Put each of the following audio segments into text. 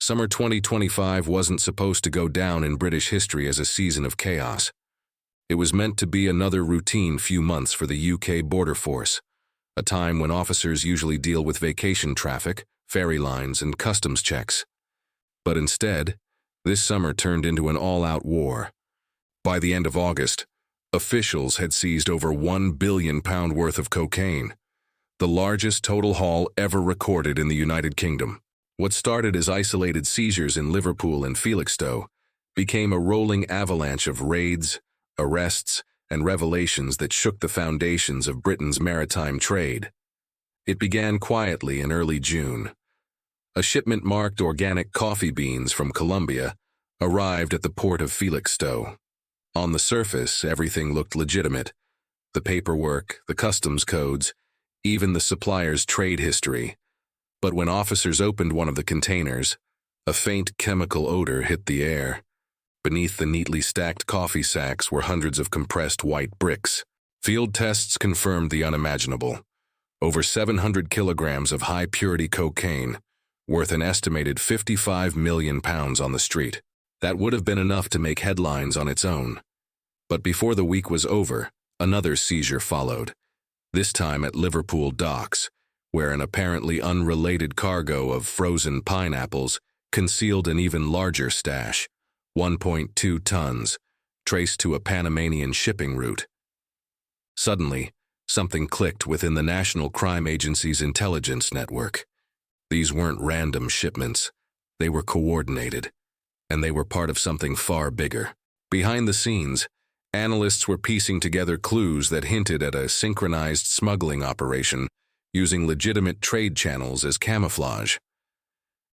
Summer 2025 wasn't supposed to go down in British history as a season of chaos. It was meant to be another routine few months for the UK border force, a time when officers usually deal with vacation traffic, ferry lines, and customs checks. But instead, this summer turned into an all-out war. By the end of August, officials had seized over £1 billion worth of cocaine, the largest total haul ever recorded in the United Kingdom. What started as isolated seizures in Liverpool and Felixstowe became a rolling avalanche of raids, arrests, and revelations that shook the foundations of Britain's maritime trade. It began quietly in early June. A shipment marked organic coffee beans from Colombia arrived at the port of Felixstowe. On the surface, everything looked legitimate. The paperwork, the customs codes, even the supplier's trade history. But when officers opened one of the containers, a faint chemical odor hit the air. Beneath the neatly stacked coffee sacks were hundreds of compressed white bricks. Field tests confirmed the unimaginable. Over 700 kilograms of high-purity cocaine, worth an estimated £55 million on the street. That would have been enough to make headlines on its own. But before the week was over, another seizure followed, this time at Liverpool Docks, where an apparently unrelated cargo of frozen pineapples concealed an even larger stash, 1.2 tons, traced to a Panamanian shipping route. Suddenly, something clicked within the National Crime Agency's intelligence network. These weren't random shipments. They were coordinated, and they were part of something far bigger. Behind the scenes, analysts were piecing together clues that hinted at a synchronized smuggling operation using legitimate trade channels as camouflage.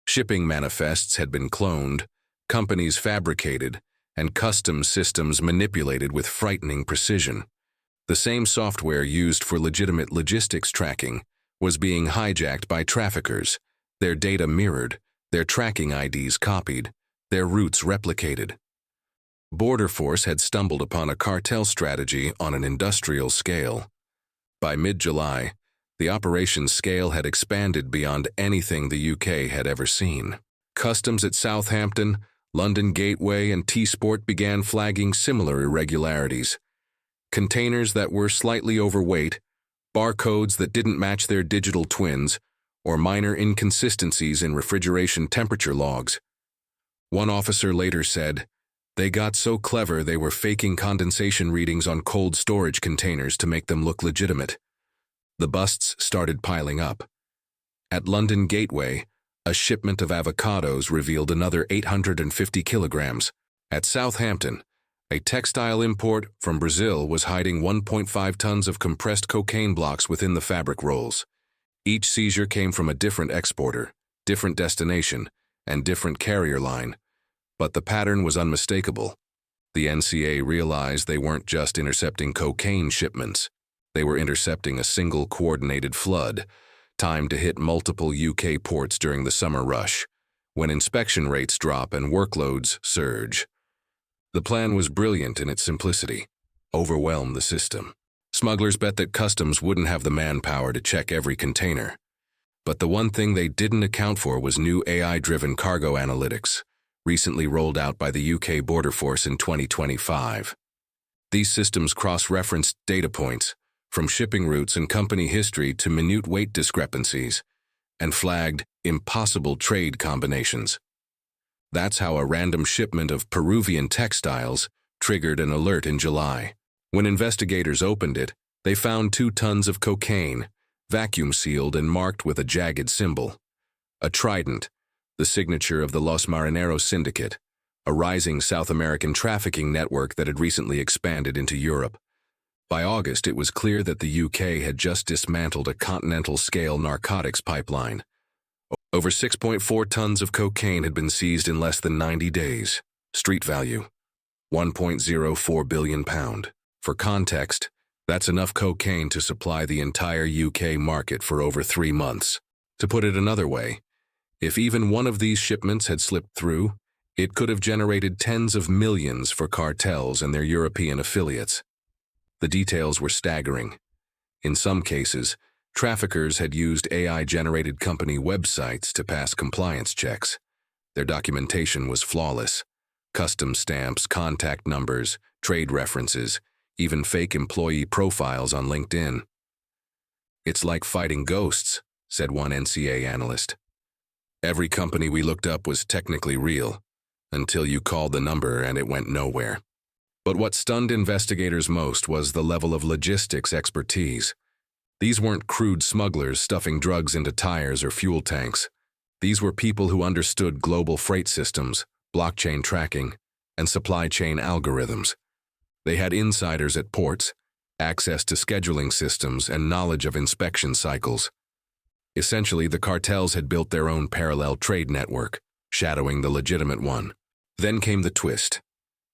Shipping manifests had been cloned, companies fabricated, and customs systems manipulated with frightening precision. The same software used for legitimate logistics tracking was being hijacked by traffickers, their data mirrored, their tracking IDs copied, their routes replicated. Border Force had stumbled upon a cartel strategy on an industrial scale. By mid-July, the operation's scale had expanded beyond anything the UK had ever seen. Customs at Southampton, London Gateway, and T-Sport began flagging similar irregularities. Containers that were slightly overweight, barcodes that didn't match their digital twins, or minor inconsistencies in refrigeration temperature logs. One officer later said, "They got so clever they were faking condensation readings on cold storage containers to make them look legitimate." The busts started piling up. At London Gateway, a shipment of avocados revealed another 850 kilograms. At Southampton, a textile import from Brazil was hiding 1.5 tons of compressed cocaine blocks within the fabric rolls. Each seizure came from a different exporter, different destination, and different carrier line. But the pattern was unmistakable. The NCA realized they weren't just intercepting cocaine shipments. They were intercepting a single coordinated flood, timed to hit multiple UK ports during the summer rush, when inspection rates drop and workloads surge. The plan was brilliant in its simplicity. Overwhelm the system. Smugglers bet that customs wouldn't have the manpower to check every container. But the one thing they didn't account for was new AI-driven cargo analytics, recently rolled out by the UK Border Force in 2025. These systems cross-referenced data points, from shipping routes and company history to minute weight discrepancies, and flagged impossible trade combinations. That's how a random shipment of Peruvian textiles triggered an alert in July. When investigators opened it, they found 2 tons of cocaine, vacuum-sealed and marked with a jagged symbol. A trident, the signature of the Los Marineros Syndicate, a rising South American trafficking network that had recently expanded into Europe. By August, it was clear that the UK had just dismantled a continental-scale narcotics pipeline. Over 6.4 tons of cocaine had been seized in less than 90 days. Street value, £1.04 billion. For context, that's enough cocaine to supply the entire UK market for over 3 months. To put it another way, if even one of these shipments had slipped through, it could have generated tens of millions for cartels and their European affiliates. The details were staggering. In some cases, traffickers had used AI-generated company websites to pass compliance checks. Their documentation was flawless. Customs stamps, contact numbers, trade references, even fake employee profiles on LinkedIn. "It's like fighting ghosts," said one NCA analyst. "Every company we looked up was technically real, until you called the number and it went nowhere." But what stunned investigators most was the level of logistics expertise. These weren't crude smugglers stuffing drugs into tires or fuel tanks. These were people who understood global freight systems, blockchain tracking, and supply chain algorithms. They had insiders at ports, access to scheduling systems, and knowledge of inspection cycles. Essentially, the cartels had built their own parallel trade network, shadowing the legitimate one. Then came the twist.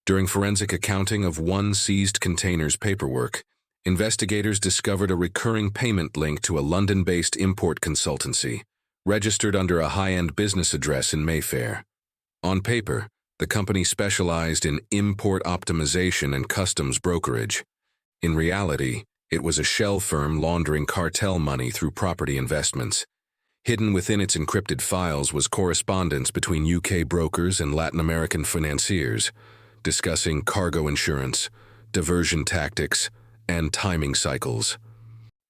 During forensic accounting of one seized container's paperwork, investigators discovered a recurring payment link to a London-based import consultancy, registered under a high-end business address in Mayfair. On paper, the company specialized in import optimization and customs brokerage. In reality, it was a shell firm laundering cartel money through property investments. Hidden within its encrypted files was correspondence between UK brokers and Latin American financiers, discussing cargo insurance, diversion tactics, and timing cycles.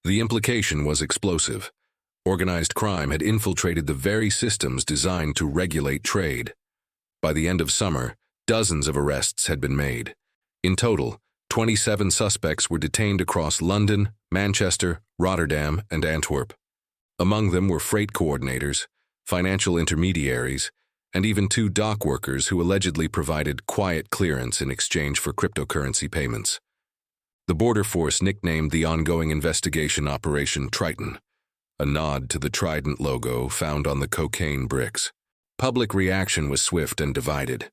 The implication was explosive. Organized crime had infiltrated the very systems designed to regulate trade. By the end of summer, dozens of arrests had been made. In total, 27 suspects were detained across London, Manchester, Rotterdam, and Antwerp. Among them were freight coordinators, financial intermediaries, and even 2 dock workers who allegedly provided quiet clearance in exchange for cryptocurrency payments. The border force nicknamed the ongoing investigation Operation Triton, a nod to the trident logo found on the cocaine bricks. Public reaction was swift and divided.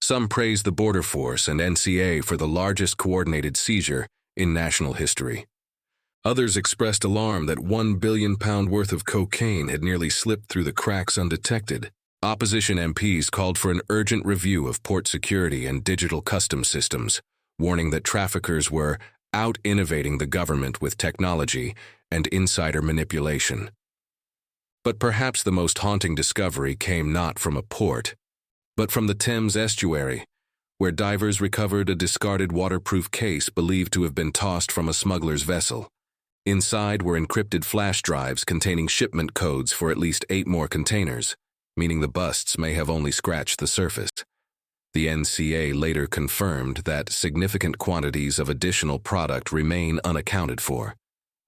Some praised the border force and NCA for the largest coordinated seizure in national history. Others expressed alarm that £1 billion worth of cocaine had nearly slipped through the cracks undetected. Opposition MPs called for an urgent review of port security and digital customs systems, warning that traffickers were out-innovating the government with technology and insider manipulation. But perhaps the most haunting discovery came not from a port, but from the Thames estuary, where divers recovered a discarded waterproof case believed to have been tossed from a smuggler's vessel. Inside were encrypted flash drives containing shipment codes for at least 8 more containers, meaning the busts may have only scratched the surface. The NCA later confirmed that significant quantities of additional product remain unaccounted for.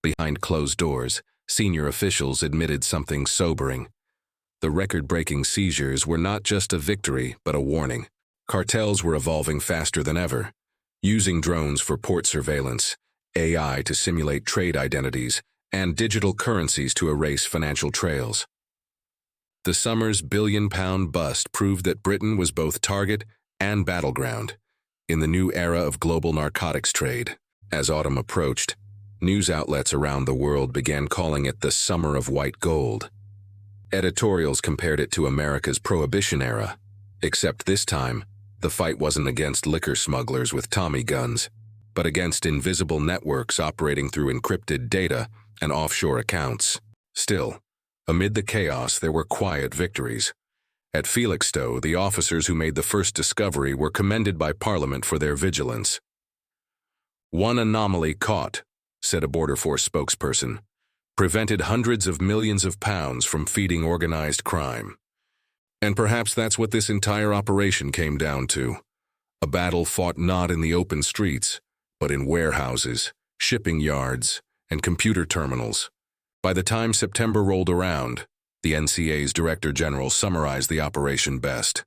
Behind closed doors, senior officials admitted something sobering. The record-breaking seizures were not just a victory, but a warning. Cartels were evolving faster than ever, using drones for port surveillance, AI to simulate trade identities, and digital currencies to erase financial trails. The summer's billion-pound bust proved that Britain was both target and battleground in the new era of global narcotics trade. As autumn approached, news outlets around the world began calling it the Summer of White Gold. Editorials compared it to America's Prohibition era, except this time, the fight wasn't against liquor smugglers with Tommy guns, but against invisible networks operating through encrypted data and offshore accounts. Still, amid the chaos, there were quiet victories. At Felixstowe, the officers who made the first discovery were commended by Parliament for their vigilance. "One anomaly caught," said a Border Force spokesperson, "prevented hundreds of millions of pounds from feeding organized crime." And perhaps that's what this entire operation came down to. A battle fought not in the open streets, but in warehouses, shipping yards, and computer terminals. By the time September rolled around, the NCA's Director General summarized the operation best.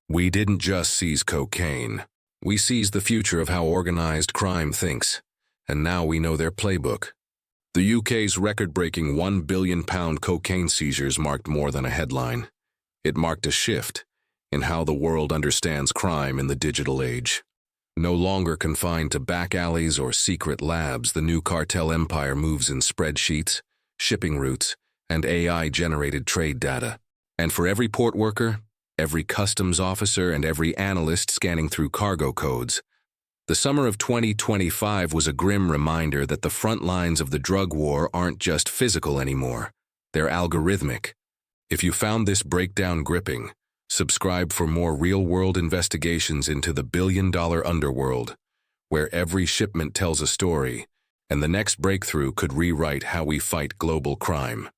"We didn't just seize cocaine. We seized the future of how organized crime thinks, and now we know their playbook." The UK's record-breaking £1 billion cocaine seizures marked more than a headline. It marked a shift in how the world understands crime in the digital age. No longer confined to back alleys or secret labs, the new cartel empire moves in spreadsheets, shipping routes, and AI-generated trade data. And for every port worker, every customs officer, and every analyst scanning through cargo codes, the summer of 2025 was a grim reminder that the front lines of the drug war aren't just physical anymore. They're algorithmic. If you found this breakdown gripping, Subscribe for more real-world investigations into the billion-dollar underworld, where every shipment tells a story, and the next breakthrough could rewrite how we fight global crime.